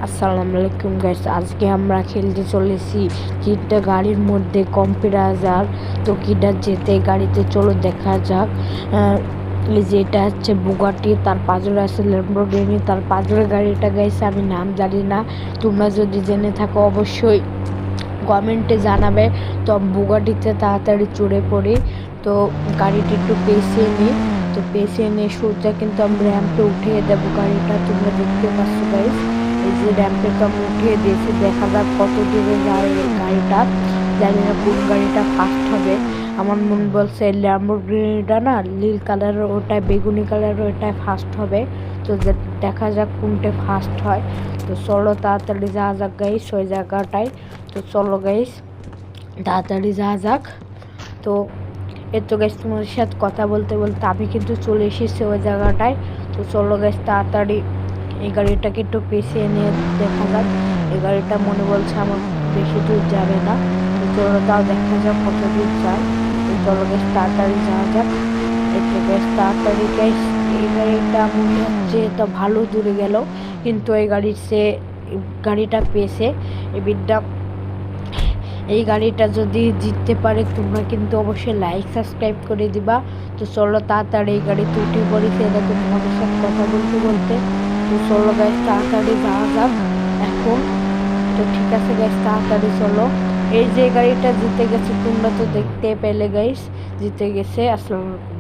আসসালামু আলাইকুম গাইস, আজকে আমরা খেলতে চলেছি কিটা গাড়ির মধ্যে কম্পিউটার। তো কিটা যেতে গাড়িতে চলো দেখা যাক। এই যে এটা হচ্ছে বুগাটি, তার পাঁচরে আছে ল্যাম্বরগিনি, তার পাঁচরে গাড়িটা গাইছে আমি নাম জানি না। তোমরা যদি জেনে থাকো অবশ্যই কমেন্টে জানাবে। তো বুগাটিতে তাড়াতাড়ি চড়ে পড়ি। তো গাড়িটি একটু পেছিয়ে নিই। তো পেছিয়ে নিয়ে সোজা কিন্তু আমরা র্যাম্পে উঠিয়ে দেবো গাড়িটা। তোমরা দেখতে পাচ্ছ গাইস, এই যে র্যাম্পে তো আমি উঠিয়ে দিয়েছি। দেখা যাক কত দূরে যায় গাড়িটা। জানি না কোন গাড়িটা ফার্স্ট হবে। আমার মন বলছে ল্যাম্বরগিনিটা না, নীল কালারের ওটা, বেগুনি কালারের ওটা ফার্স্ট হবে। তো দেখা যাক কোনটা ফার্স্ট হয়। তো চলো তাড়াতাড়ি যাওয়া যাক গাইস ওই জায়গাটায়। তো চলো গাইস তাড়াতাড়ি যাওয়া যাক। তো এত গাইস তোমাদের সাথে কথা বলতে বলতে আমি কিন্তু চলে এসেছি ওই জায়গাটায়। তো চলো গাইস তাড়াতাড়ি এই গাড়িটাকে একটু পেছিয়ে নিয়ে দেখা যাক। এই গাড়িটা মনে বলছে আমার বেশি দূর যাবে না। তো চলো তাও দেখা যাক কত দূর যায়। তো চলো গাইস তাড়াতাড়ি যাওয়া যাক। একটু গাইস তাড়াতাড়ি গাইস, এই গাড়িটা মনে হচ্ছে তো ভালো দূরে গেল, কিন্তু এই গাড়িটা পেয়েছে এই বিদ্যা। এই গাড়িটা যদি জিততে পারে তোমরা কিন্তু অবশ্যই লাইক সাবস্ক্রাইব করে দিবা। তো চলো তাড়াতাড়ি এই গাড়িতে উঠে পড়েছে দেখো তোমাদের সাথে কথা বলতে বলতে। তো চলো গাইস তাড়াতাড়ি যাওয়া যাক এখন। তো ঠিক আছে গাইস তাড়াতাড়ি চলো। এই যে গাড়িটা জিতে গেছে তোমরা তো দেখতে পেলে গাইস, জিতে গেছে। আসসালামু আলাইকুম।